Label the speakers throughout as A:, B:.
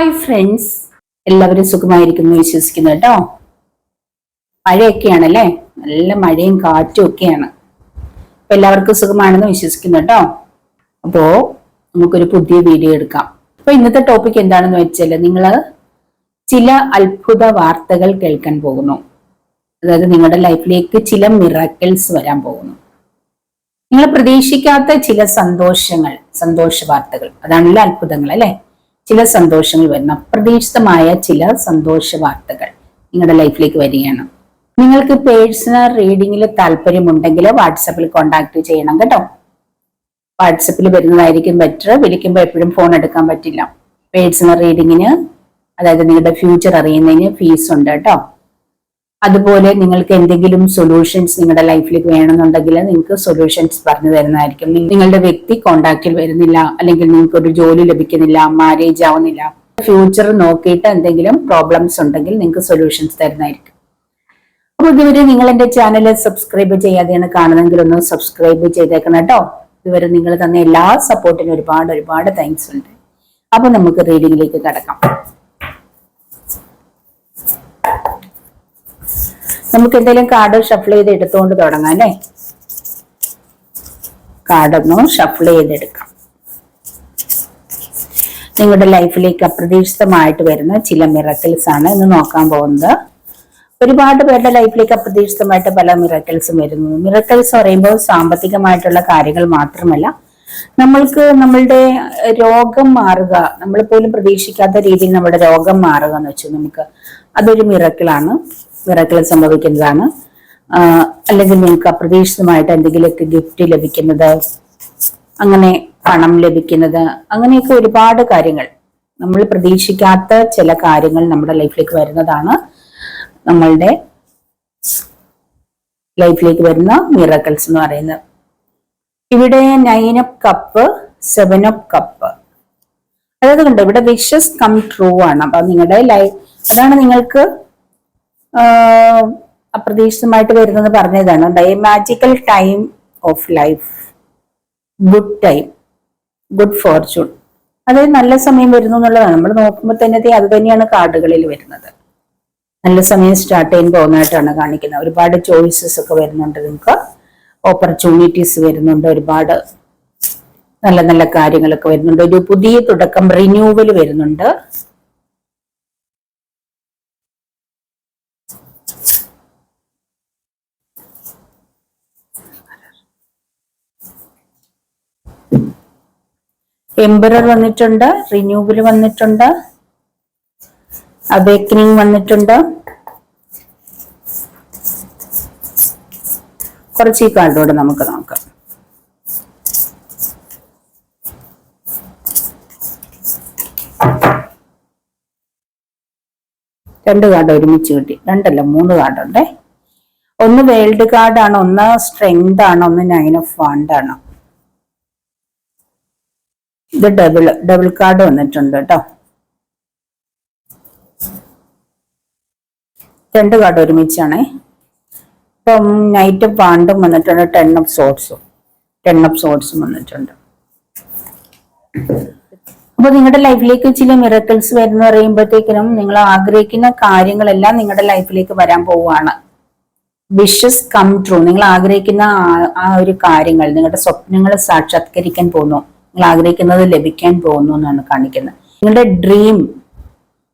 A: Hi friends, എല്ലാവരും സുഖമായിരിക്കുന്നു വിശ്വസിക്കുന്നു കേട്ടോ. മഴയൊക്കെയാണല്ലേ, നല്ല മഴയും കാറ്റും ഒക്കെയാണ്. അപ്പൊ എല്ലാവർക്കും സുഖമാണെന്ന് വിശ്വസിക്കുന്നു കേട്ടോ. അപ്പോ നമുക്കൊരു പുതിയ വീഡിയോ എടുക്കാം. അപ്പൊ ഇന്നത്തെ ടോപ്പിക് എന്താണെന്ന് വെച്ചാൽ, നിങ്ങള് ചില അത്ഭുത വാർത്തകൾ കേൾക്കാൻ പോകുന്നു. അതായത് നിങ്ങളുടെ ലൈഫിലേക്ക് ചില മിറാക്കിൾസ് വരാൻ പോകുന്നു. നിങ്ങൾ പ്രതീക്ഷിക്കാത്ത ചില സന്തോഷ വാർത്തകൾ, അതാണല്ലോ അത്ഭുതങ്ങൾ അല്ലെ. ചില സന്തോഷങ്ങൾ വരുന്ന അപ്രതീക്ഷിതമായ ചില സന്തോഷ വാർത്തകൾ നിങ്ങളുടെ ലൈഫിലേക്ക് വരികയാണ്. നിങ്ങൾക്ക് പേഴ്സണൽ റീഡിങ്ങിൽ താല്പര്യമുണ്ടെങ്കിൽ വാട്സപ്പിൽ കോണ്ടാക്ട് ചെയ്യണം കേട്ടോ. വാട്സപ്പിൽ വരുന്നതായിരിക്കും ബെറ്റർ. വിളിക്കുമ്പോൾ എപ്പോഴും ഫോൺ എടുക്കാൻ പറ്റില്ല. പേഴ്സണൽ റീഡിങ്ങിന്, അതായത് നിങ്ങളുടെ ഫ്യൂച്ചർ അറിയുന്നതിന് ഫീസ് ഉണ്ട് കേട്ടോ. അതുപോലെ നിങ്ങൾക്ക് എന്തെങ്കിലും സൊല്യൂഷൻസ് നിങ്ങളുടെ ലൈഫിലേക്ക് വേണമെന്നുണ്ടെങ്കിൽ നിങ്ങൾക്ക് സൊല്യൂഷൻസ് പറഞ്ഞു തരുന്നതായിരിക്കും. നിങ്ങളുടെ വ്യക്തി കോണ്ടാക്റ്റിൽ വരുന്നില്ല, അല്ലെങ്കിൽ നിങ്ങൾക്ക് ഒരു ജോലി ലഭിക്കുന്നില്ല, മാരേജ് ആവുന്നില്ല, ഫ്യൂച്ചർ നോക്കിയിട്ട് എന്തെങ്കിലും പ്രോബ്ലംസ് ഉണ്ടെങ്കിൽ നിങ്ങൾക്ക് സൊല്യൂഷൻസ് തരുന്നതായിരിക്കും. അപ്പൊ ഇതുവരെ നിങ്ങൾ എന്റെ ചാനൽ സബ്സ്ക്രൈബ് ചെയ്യാതെയാണ് കാണുന്നതെങ്കിൽ ഒന്ന് സബ്സ്ക്രൈബ് ചെയ്തേക്കണം കേട്ടോ. ഇതുവരെ നിങ്ങൾ തന്ന എല്ലാ സപ്പോർട്ടിനും ഒരുപാട് താങ്ക്സ് ഉണ്ട്. അപ്പൊ നമുക്ക് റീഡിങ്ങിലേക്ക് കടക്കാം. നമുക്ക് എന്തെങ്കിലും കാർഡ് ഷഫിൾ ചെയ്ത് എടുത്തുകൊണ്ട് തുടങ്ങാം അല്ലേ. കാർഡൊന്ന് ഷഫിൾ ചെയ്തെടുക്കാം. നിങ്ങളുടെ ലൈഫിലേക്ക് അപ്രതീക്ഷിതമായിട്ട് വരുന്ന ചില മിറക്കിൾസ് ആണ് ഇന്ന് നോക്കാൻ പോകുന്നത്. ഒരുപാട് പേരുടെ ലൈഫിലേക്ക് അപ്രതീക്ഷിതമായിട്ട് പല മിറക്കിൾസും വരുന്നു. മിറക്കിൾസ് പറയുമ്പോൾ സാമ്പത്തികമായിട്ടുള്ള കാര്യങ്ങൾ മാത്രമല്ല, നമ്മളുടെ രോഗം മാറുക, നമ്മൾ പോലും പ്രതീക്ഷിക്കാത്ത രീതിയിൽ നമ്മുടെ രോഗം മാറുക എന്ന് വെച്ചു, നമുക്ക് അതൊരു മിറക്കിളാണ്. മിറക്കിൾ സംഭവിക്കുന്നതാണ്. അല്ലെങ്കിൽ നിങ്ങൾക്ക് അപ്രതീക്ഷിതമായിട്ട് എന്തെങ്കിലുമൊക്കെ ഗിഫ്റ്റ് ലഭിക്കുന്നത്, അങ്ങനെ പണം ലഭിക്കുന്നത്, അങ്ങനെയൊക്കെ ഒരുപാട് കാര്യങ്ങൾ, നമ്മൾ പ്രതീക്ഷിക്കാത്ത ചില കാര്യങ്ങൾ നമ്മുടെ ലൈഫിലേക്ക് വരുന്നതാണ് നമ്മളുടെ ലൈഫിലേക്ക് വരുന്ന മിറക്കിൾസ് എന്ന് പറയുന്നത്. ഇവിടെ 9 ഓഫ് കപ്പ്, 7 ഓഫ് കപ്പ്, അതായത് കണ്ടോ ഇവിടെ വിഷസ് കം ട്രൂ ആണ്. അപ്പൊ നിങ്ങളുടെ ലൈഫ്, അതാണ് നിങ്ങൾക്ക് അപ്രതീക്ഷിതമായിട്ട് വരുന്നത് പറഞ്ഞതാണ്. Magical time of life, good time, good Fortune, അതായത് നല്ല സമയം വരുന്നു എന്നുള്ളതാണ്. നമ്മൾ നോക്കുമ്പോൾ തന്നെ അത് തന്നെയാണ് കാർഡുകളിൽ വരുന്നത്. നല്ല സമയം സ്റ്റാർട്ട് ചെയ്യാൻ പോകുന്നതായിട്ടാണ് കാണിക്കുന്നത്. ഒരുപാട് ചോയ്സസ് ഒക്കെ വരുന്നുണ്ട്, നിങ്ങൾക്ക് ഓപ്പർച്യൂണിറ്റീസ് വരുന്നുണ്ട്, ഒരുപാട് നല്ല നല്ല കാര്യങ്ങളൊക്കെ വരുന്നുണ്ട്. ഒരു പുതിയ തുടക്കം, റിന്യൂവൽ വരുന്നുണ്ട്. എംബറർ വന്നിട്ടുണ്ട്, റിന്യൂവൽ വന്നിട്ടുണ്ട്, അവേക്കനിങ് വന്നിട്ടുണ്ട്. കുറച്ച് ഈ കാർഡോടെ നമുക്ക് നോക്കാം. രണ്ട് കാർഡ് ഒരുമിച്ച് കിട്ടി. രണ്ടല്ല, 3 കാർഡുണ്ടേ. ഒന്ന് വേൾഡ് കാർഡാണ്, ഒന്ന് സ്ട്രെങ്ത് ആണ്, ഒന്ന് 9 ഓഫ് വാണ്ട് ആണ്. ഇത് ഡബിൾ കാർഡ് വന്നിട്ടുണ്ട് കേട്ടോ. 2 കാർഡ് ഒരുമിച്ചാണേ. ഇപ്പം നൈറ്റ് ഓഫ് വാണ്ടും വന്നിട്ടുണ്ട്, 10 ഓഫ് സോഡ്സും വന്നിട്ടുണ്ട്. അപ്പൊ നിങ്ങളുടെ ലൈഫിലേക്ക് ചില മിറക്കിൾസ് വരുന്ന പറയുമ്പോഴത്തേക്കിനും നിങ്ങൾ ആഗ്രഹിക്കുന്ന കാര്യങ്ങളെല്ലാം നിങ്ങളുടെ ലൈഫിലേക്ക് വരാൻ പോവുകയാണ്. വിഷസ് കം ട്രൂ, നിങ്ങൾ ആഗ്രഹിക്കുന്ന ആ ഒരു കാര്യങ്ങൾ, നിങ്ങളുടെ സ്വപ്നങ്ങൾ സാക്ഷാത്കരിക്കാൻ പോകുന്നു, നിങ്ങൾ ആഗ്രഹിക്കുന്നത് ലഭിക്കാൻ പോകുന്നു എന്നാണ് കാണിക്കുന്നത്. നിങ്ങളുടെ ഡ്രീം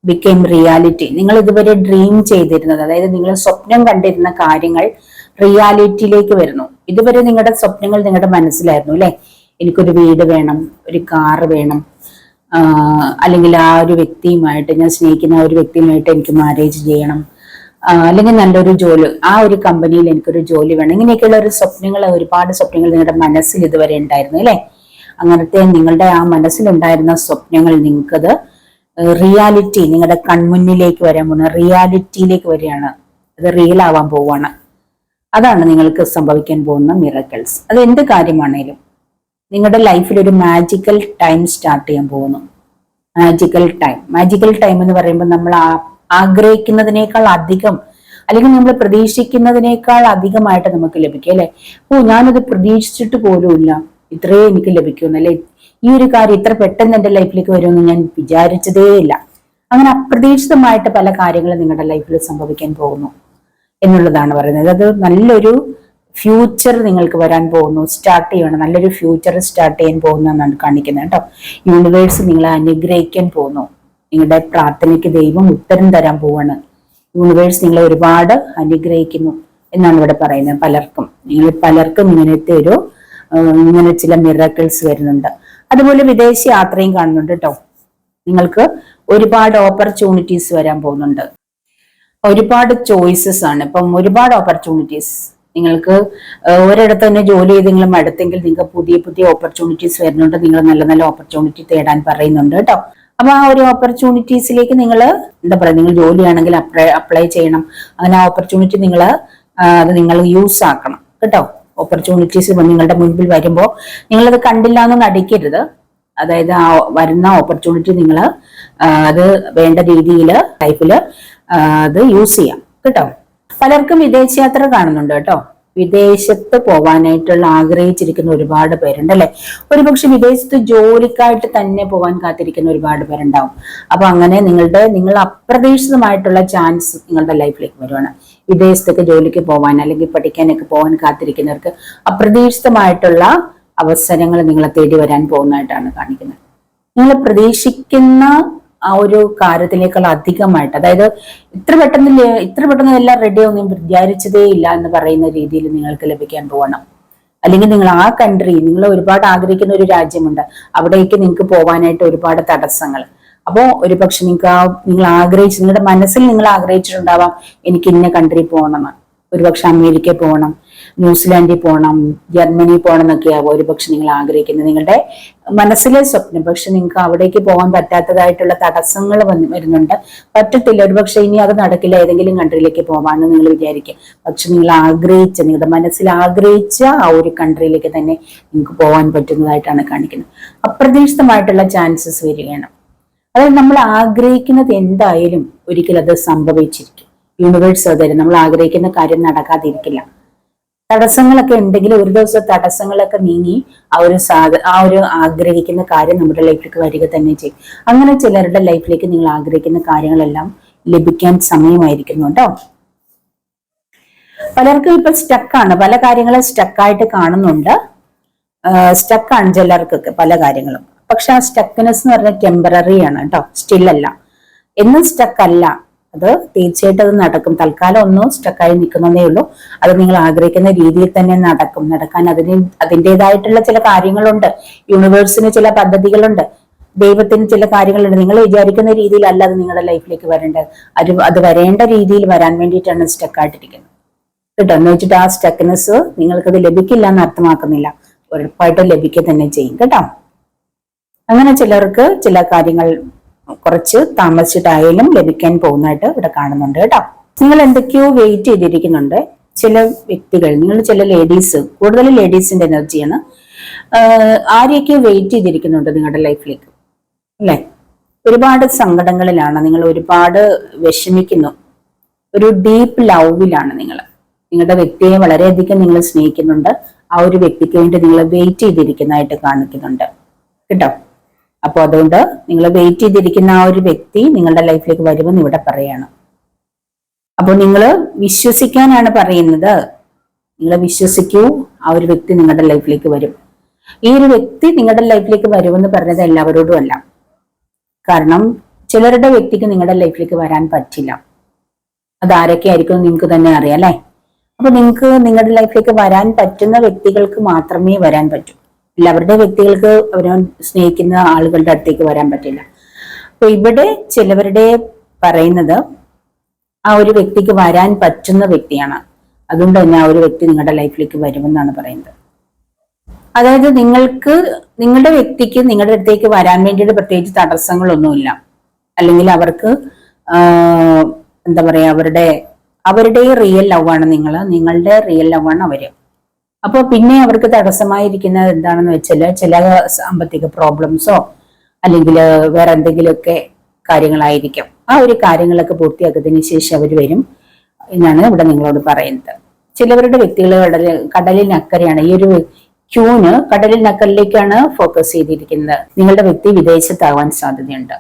A: ബിക്കെയിം റിയാലിറ്റി. നിങ്ങൾ ഇതുവരെ ഡ്രീം ചെയ്തിരുന്നത്, അതായത് നിങ്ങൾ സ്വപ്നം കണ്ടിരുന്ന കാര്യങ്ങൾ റിയാലിറ്റിയിലേക്ക് വരുന്നു. ഇതുവരെ നിങ്ങളുടെ സ്വപ്നങ്ങൾ നിങ്ങളുടെ മനസ്സിലായിരുന്നു അല്ലെ. എനിക്കൊരു വീട് വേണം, ഒരു കാറ് വേണം, അല്ലെങ്കിൽ ആ ഒരു വ്യക്തിയുമായിട്ട്, ഞാൻ സ്നേഹിക്കുന്ന ആ ഒരു വ്യക്തിയുമായിട്ട് എനിക്ക് മാരേജ് ചെയ്യണം, അല്ലെങ്കിൽ നല്ലൊരു ജോലി, ആ ഒരു കമ്പനിയിൽ എനിക്കൊരു ജോലി വേണം. ഇങ്ങനെയൊക്കെയുള്ള ഒരു സ്വപ്നങ്ങൾ, ഒരുപാട് സ്വപ്നങ്ങൾ നിങ്ങളുടെ മനസ്സിൽ ഇതുവരെ ഉണ്ടായിരുന്നു അല്ലെ. അങ്ങനത്തെ നിങ്ങളുടെ ആ മനസ്സിലുണ്ടായിരുന്ന സ്വപ്നങ്ങൾ നിങ്ങൾക്കത് റിയാലിറ്റി, നിങ്ങളുടെ കൺമുന്നിലേക്ക് വരാൻ പോകുന്ന റിയാലിറ്റിയിലേക്ക് വരികയാണ്. അത് റിയൽ ആവാൻ പോവാണ്. അതാണ് നിങ്ങൾക്ക് സംഭവിക്കാൻ പോകുന്ന മിറക്കിൾസ്. അത് എന്ത് കാര്യമാണേലും നിങ്ങളുടെ ലൈഫിൽ ഒരു മാജിക്കൽ ടൈം സ്റ്റാർട്ട് ചെയ്യാൻ പോകുന്നു. മാജിക്കൽ ടൈം എന്ന് പറയുമ്പോൾ നമ്മൾ ആഗ്രഹിക്കുന്നതിനേക്കാൾ അധികം, അല്ലെങ്കിൽ നമ്മൾ പ്രതീക്ഷിക്കുന്നതിനേക്കാൾ അധികമായിട്ട് നമുക്ക് ലഭിക്കും അല്ലെ. ഞാനത് പ്രതീക്ഷിച്ചിട്ട് പോലുമില്ല, ഇത്രയും എനിക്ക് ലഭിക്കുമെന്നല്ലേ, ഈ ഒരു കാര്യം ഇത്ര പെട്ടെന്ന് എന്റെ ലൈഫിലേക്ക് വരുമെന്ന് ഞാൻ വിചാരിച്ചതേ ഇല്ല, അങ്ങനെ അപ്രതീക്ഷിതമായിട്ട് പല കാര്യങ്ങളും നിങ്ങളുടെ ലൈഫിൽ സംഭവിക്കാൻ പോകുന്നു എന്നുള്ളതാണ് പറയുന്നത്. അത് നല്ലൊരു ഫ്യൂച്ചർ നിങ്ങൾക്ക് വരാൻ പോകുന്നു, സ്റ്റാർട്ട് ചെയ്യണം, നല്ലൊരു ഫ്യൂച്ചർ സ്റ്റാർട്ട് ചെയ്യാൻ പോകുന്നു എന്നാണ് കാണിക്കുന്നത് കേട്ടോ. യൂണിവേഴ്സ് നിങ്ങളെ അനുഗ്രഹിക്കാൻ പോകുന്നു. നിങ്ങളുടെ പ്രാർത്ഥനയ്ക്ക് ദൈവം ഉത്തരം തരാൻ പോവാണ്. യൂണിവേഴ്സ് നിങ്ങളെ ഒരുപാട് അനുഗ്രഹിക്കുന്നു എന്നാണ് ഇവിടെ പറയുന്നത്. പലർക്കും ഇങ്ങനെ ചില മിറാക്കിൾസ് വരുന്നുണ്ട്. അതുപോലെ വിദേശ യാത്രയും കാണുന്നുണ്ട് കേട്ടോ. നിങ്ങൾക്ക് ഒരുപാട് ഓപ്പർച്യൂണിറ്റീസ് വരാൻ പോകുന്നുണ്ട്. ഒരുപാട് ചോയ്സസ് ആണ്. ഇപ്പം ഒരുപാട് ഓപ്പർച്യൂണിറ്റീസ് നിങ്ങൾക്ക് ഒരിടത്ത് തന്നെ ജോലി ചെയ്ത് നിങ്ങൾ മടുത്തെങ്കിൽ നിങ്ങൾക്ക് പുതിയ പുതിയ ഓപ്പർച്യൂണിറ്റീസ് വരുന്നുണ്ട്. നിങ്ങൾ നല്ല നല്ല ഓപ്പർച്യൂണിറ്റി തേടാൻ പറയുന്നുണ്ട് കേട്ടോ. അപ്പൊ ആ ഒരു ഓപ്പർച്യൂണിറ്റീസിലേക്ക് നിങ്ങൾ നിങ്ങൾ ജോലിയാണെങ്കിൽ അപ്ലൈ ചെയ്യണം. അങ്ങനെ ആ ഓപ്പർച്യൂണിറ്റി അത് നിങ്ങൾ യൂസ് ആക്കണം കേട്ടോ. ഓപ്പർച്യൂണിറ്റീസ് നിങ്ങളുടെ മുൻപിൽ വരുമ്പോൾ നിങ്ങളത് കണ്ടില്ല എന്ന് നടിക്കരുത്. അതായത് ആ വരുന്ന ഓപ്പർച്യൂണിറ്റി അത് വേണ്ട രീതിയിൽ ലൈഫിൽ അത് യൂസ് ചെയ്യാം കേട്ടോ. പലർക്കും വിദേശയാത്ര കാണുന്നുണ്ട് കേട്ടോ. വിദേശത്ത് പോകാനായിട്ടുള്ള ആഗ്രഹിച്ചിരിക്കുന്ന ഒരുപാട് പേരുണ്ട് അല്ലെ. ഒരുപക്ഷെ വിദേശത്ത് ജോലിക്കായിട്ട് തന്നെ പോകാൻ കാത്തിരിക്കുന്ന ഒരുപാട് പേരുണ്ടാവും. അപ്പൊ അങ്ങനെ നിങ്ങൾ അപ്രതീക്ഷിതമായിട്ടുള്ള ചാൻസ് നിങ്ങളുടെ ലൈഫിലേക്ക് വരുവാണ്. വിദേശത്തേക്ക് ജോലിക്ക് പോകാൻ അല്ലെങ്കിൽ പഠിക്കാനൊക്കെ പോകാൻ കാത്തിരിക്കുന്നവർക്ക് അപ്രതീക്ഷിതമായിട്ടുള്ള അവസരങ്ങൾ നിങ്ങളെ തേടി വരാൻ പോകുന്നതായിട്ടാണ് കാണിക്കുന്നത്. നിങ്ങൾ പ്രതീക്ഷിക്കുന്ന ആ ഒരു കാര്യത്തിനേക്കാൾ അധികമായിട്ട്, അതായത് ഇത്ര പെട്ടെന്ന് എല്ലാം റെഡി ആവും വിചാരിച്ചതേ ഇല്ല എന്ന് പറയുന്ന രീതിയിൽ നിങ്ങൾക്ക് ലഭിക്കാൻ പോകണം. അല്ലെങ്കിൽ നിങ്ങൾ ആ കൺട്രി, നിങ്ങൾ ഒരുപാട് ആഗ്രഹിക്കുന്ന ഒരു രാജ്യമുണ്ട്, അവിടേക്ക് നിങ്ങൾക്ക് പോകാനായിട്ട് ഒരുപാട് തടസ്സങ്ങൾ. അപ്പോൾ ഒരുപക്ഷെ നിങ്ങളുടെ മനസ്സിൽ നിങ്ങൾ ആഗ്രഹിച്ചിട്ടുണ്ടാവാം എനിക്ക് ഇന്ന കൺട്രി പോകണമെന്ന്. ഒരുപക്ഷെ അമേരിക്ക പോകണം, ന്യൂസിലാൻഡിൽ പോകണം, ജർമ്മനി പോകണം എന്നൊക്കെയാവും ഒരുപക്ഷെ നിങ്ങൾ ആഗ്രഹിക്കുന്നത്, നിങ്ങളുടെ മനസ്സിലെ സ്വപ്നം. പക്ഷെ നിങ്ങൾക്ക് അവിടേക്ക് പോകാൻ പറ്റാത്തതായിട്ടുള്ള തടസ്സങ്ങൾ വരുന്നുണ്ട്, പറ്റത്തില്ല. ഒരുപക്ഷെ ഇനി അത് നടക്കില്ല, ഏതെങ്കിലും കൺട്രിയിലേക്ക് പോകാമെന്ന് നിങ്ങൾ വിചാരിക്കുക. പക്ഷെ നിങ്ങളുടെ മനസ്സിൽ ആഗ്രഹിച്ച ആ ഒരു കൺട്രിയിലേക്ക് തന്നെ നിങ്ങൾക്ക് പോകാൻ പറ്റുന്നതായിട്ടാണ് കാണിക്കുന്നത്. അപ്രതീക്ഷിതമായിട്ടുള്ള ചാൻസസ് വരികയാണ്. അതായത് നമ്മൾ ആഗ്രഹിക്കുന്നത് എന്തായാലും ഒരിക്കലും അത് സംഭവിച്ചിരിക്കും. യൂണിവേഴ്സ് തരും. നമ്മൾ ആഗ്രഹിക്കുന്ന കാര്യം നടക്കാതിരിക്കില്ല. തടസ്സങ്ങളൊക്കെ ഉണ്ടെങ്കിൽ ഒരു ദിവസം തടസ്സങ്ങളൊക്കെ നീങ്ങി ആ ഒരു ആഗ്രഹിക്കുന്ന കാര്യം നമ്മുടെ ലൈഫിലേക്ക് വരിക തന്നെ ചെയ്യും. അങ്ങനെ ചിലരുടെ ലൈഫിലേക്ക് നിങ്ങൾ ആഗ്രഹിക്കുന്ന കാര്യങ്ങളെല്ലാം ലഭിക്കാൻ സമയമായിരിക്കുന്നു കേട്ടോ. പലർക്കും ഇപ്പൊ സ്റ്റക്കാണ്, പല കാര്യങ്ങളും സ്റ്റക്കായിട്ട് കാണുന്നുണ്ട്. സ്റ്റക്കാണ് ചിലർക്കൊക്കെ പല കാര്യങ്ങളും. പക്ഷെ ആ സ്റ്റക്ക്നെസ് എന്ന് പറഞ്ഞാൽ ടെമ്പററി ആണ് കേട്ടോ, സ്റ്റിൽ എന്നും സ്റ്റക്കല്ല. അത് തീർച്ചയായിട്ടും അത് നടക്കും. തൽക്കാലം ഒന്നും സ്റ്റക്കായി നിൽക്കുന്നതേ ഉള്ളൂ. അത് നിങ്ങൾ ആഗ്രഹിക്കുന്ന രീതിയിൽ തന്നെ നടക്കാൻ അതിൻ്റെതായിട്ടുള്ള ചില കാര്യങ്ങളുണ്ട്. യൂണിവേഴ്സിന് ചില പദ്ധതികളുണ്ട്, ദൈവത്തിന് ചില കാര്യങ്ങളുണ്ട്. നിങ്ങൾ വിചാരിക്കുന്ന രീതിയിലല്ല അത് നിങ്ങളുടെ ലൈഫിലേക്ക് വരേണ്ടത്. അത് വരേണ്ട രീതിയിൽ വരാൻ വേണ്ടിയിട്ടാണ് സ്റ്റക്കായിട്ടിരിക്കുന്നത് കേട്ടോ. എന്ന് വെച്ചിട്ട് ആ സ്റ്റക്ക്നെസ് നിങ്ങൾക്കത് ലഭിക്കില്ല എന്ന് അർത്ഥമാക്കുന്നില്ല, ഉറപ്പായിട്ടും ലഭിക്കുക തന്നെ ചെയ്യും കേട്ടോ. അങ്ങനെ ചിലർക്ക് ചില കാര്യങ്ങൾ കുറച്ച് താമസിച്ചിട്ടായാലും ലഭിക്കാൻ പോകുന്നതായിട്ട് ഇവിടെ കാണുന്നുണ്ട് കേട്ടോ. നിങ്ങൾ എന്തൊക്കെയോ വെയിറ്റ് ചെയ്തിരിക്കുന്നുണ്ട്. ചില വ്യക്തികൾ, ചില ലേഡീസ്, കൂടുതൽ ലേഡീസിന്റെ എനർജിയാണ്. ആരെയൊക്കെ വെയിറ്റ് ചെയ്തിരിക്കുന്നുണ്ട് നിങ്ങളുടെ ലൈഫിലേക്ക് അല്ലെ. ഒരുപാട് സങ്കടങ്ങളിലാണ് നിങ്ങൾ, ഒരുപാട് വിഷമിക്കുന്നു, ഒരു ഡീപ്പ് ലവിലാണ് നിങ്ങളുടെ വ്യക്തിയെ വളരെയധികം നിങ്ങൾ സ്നേഹിക്കുന്നുണ്ട്. ആ ഒരു വ്യക്തിക്ക് വേണ്ടി നിങ്ങൾ വെയിറ്റ് ചെയ്തിരിക്കുന്നതായിട്ട് കാണിക്കുന്നുണ്ട് കേട്ടോ. അപ്പോൾ അതുകൊണ്ട് നിങ്ങൾ വെയിറ്റ് ചെയ്തിരിക്കുന്ന ആ ഒരു വ്യക്തി നിങ്ങളുടെ ലൈഫിലേക്ക് വരുമെന്ന് ഇവിടെ പറയാണ്. അപ്പോൾ നിങ്ങൾ വിശ്വസിക്കാനാണ് പറയുന്നത്. നിങ്ങൾ വിശ്വസിക്കൂ, ആ ഒരു വ്യക്തി നിങ്ങളുടെ ലൈഫിലേക്ക് വരും. ഈ ഒരു വ്യക്തി നിങ്ങളുടെ ലൈഫിലേക്ക് വരുമെന്ന് പറഞ്ഞത് എല്ലാവരോടും അല്ല. കാരണം ചിലരുടെ വ്യക്തിക്ക് നിങ്ങളുടെ ലൈഫിലേക്ക് വരാൻ പറ്റില്ല. അതാരൊക്കെ ആയിരിക്കും നിങ്ങൾക്ക് തന്നെ അറിയാം അല്ലെ. അപ്പൊ നിങ്ങൾക്ക് നിങ്ങളുടെ ലൈഫിലേക്ക് വരാൻ പറ്റുന്ന വ്യക്തികൾക്ക് മാത്രമേ വരാൻ പറ്റൂ. എല്ലാവരുടെ വ്യക്തികൾക്ക് അവരെ സ്നേഹിക്കുന്ന ആളുകളുടെ അടുത്തേക്ക് വരാൻ പറ്റില്ല. അപ്പൊ ഇവിടെ ചിലവരുടെ പറയുന്നത് ആ ഒരു വ്യക്തിക്ക് വരാൻ പറ്റുന്ന വ്യക്തിയാണ്. അതുകൊണ്ട് തന്നെ ആ ഒരു വ്യക്തി നിങ്ങളുടെ ലൈഫിലേക്ക് വരുമെന്നാണ് പറയുന്നത്. അതായത് നിങ്ങളുടെ വ്യക്തിക്ക് നിങ്ങളുടെ അടുത്തേക്ക് വരാൻ വേണ്ടിയിട്ട് പ്രത്യേകിച്ച് തടസ്സങ്ങളൊന്നുമില്ല. അല്ലെങ്കിൽ അവർക്ക് അവരുടെ റിയൽ ലവാണ് നിങ്ങളുടെ റിയൽ ലവാണ് അവര്. അപ്പോൾ പിന്നെ അവർക്ക് തടസ്സമായിരിക്കുന്നത് എന്താണെന്ന് വെച്ചാൽ ചില സാമ്പത്തിക പ്രോബ്ലംസോ അല്ലെങ്കിൽ വേറെ എന്തെങ്കിലുമൊക്കെ കാര്യങ്ങളായിരിക്കും. ആ ഒരു കാര്യങ്ങളൊക്കെ പൂർത്തിയാക്കിയതിന് ശേഷം അവർ വരും എന്നാണ് ഇവിടെ നിങ്ങളോട് പറയുന്നത്. ചിലവരുടെ വ്യക്തികൾ കടലിനക്കരെയാണ്. ഈ ഒരു ക്യൂന് കടലിനക്കരയിലേക്കാണ് ഫോക്കസ് ചെയ്തിരിക്കുന്നത്. നിങ്ങളുടെ വ്യക്തി വിദേശത്താവാൻ സാധ്യതയുണ്ട്.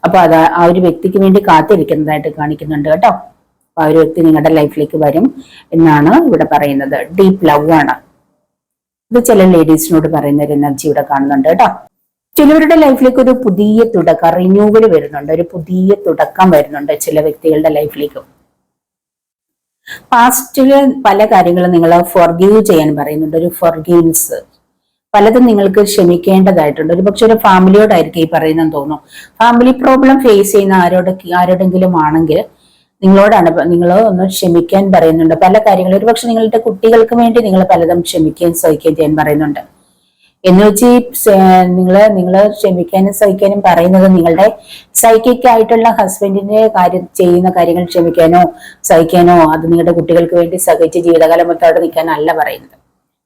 A: അപ്പൊ അത് ആ ഒരു വ്യക്തിക്ക് വേണ്ടി കാത്തിരിക്കുന്നതായിട്ട് കാണിക്കുന്നുണ്ട് കേട്ടോ. അപ്പൊ ആ ഒരു വ്യക്തി നിങ്ങളുടെ ലൈഫിലേക്ക് വരും എന്നാണ് ഇവിടെ പറയുന്നത്. ഡീപ്പ് ലവ് ആണ് ഇത് ചില ലേഡീസിനോട് പറയുന്ന ഒരു എനർജി ഇവിടെ കാണുന്നുണ്ട് കേട്ടോ. ചിലവരുടെ ലൈഫിലേക്ക് ഒരു പുതിയ തുടക്കം, റിന്യൂവൽ വരുന്നുണ്ട്, ഒരു പുതിയ തുടക്കം വരുന്നുണ്ട് ചില വ്യക്തികളുടെ ലൈഫിലേക്ക്. പാസ്റ്റില് പല കാര്യങ്ങളും നിങ്ങൾ ഫോർഗീവ് ചെയ്യാൻ പറയുന്നുണ്ട്, ഒരു ഫോർഗീവ്നെസ്. പലതും നിങ്ങൾക്ക് ക്ഷമിക്കേണ്ടതായിട്ടുണ്ട്. ഒരു പക്ഷെ ഒരു ഫാമിലിയോടായിരിക്കും ഈ പറയുന്നതെന്ന് തോന്നുന്നു. ഫാമിലി പ്രോബ്ലം ഫേസ് ചെയ്യുന്ന ആരോടെങ്കിലും ആണെങ്കിൽ നിങ്ങളോടാണ്, നിങ്ങൾ ഒന്ന് ക്ഷമിക്കാൻ പറയുന്നുണ്ട് പല കാര്യങ്ങളും. ഒരു പക്ഷെ നിങ്ങളുടെ കുട്ടികൾക്ക് വേണ്ടി നിങ്ങൾ പലതും ക്ഷമിക്കുകയും സഹിക്കുകയും ചെയ്യാൻ പറയുന്നുണ്ട്. എന്ന് വെച്ച് നിങ്ങൾ ക്ഷമിക്കാനും സഹിക്കാനും പറയുന്നത് നിങ്ങളുടെ സൈക്കിക് ആയിട്ടുള്ള ഹസ്ബൻഡിന്റെ ചെയ്യുന്ന കാര്യങ്ങൾ ക്ഷമിക്കാനോ സഹിക്കാനോ, അത് നിങ്ങളുടെ കുട്ടികൾക്ക് വേണ്ടി സഹിച്ച് ജീവിതകാലം മൊത്തം അവിടെ നിൽക്കാനല്ല പറയുന്നത്.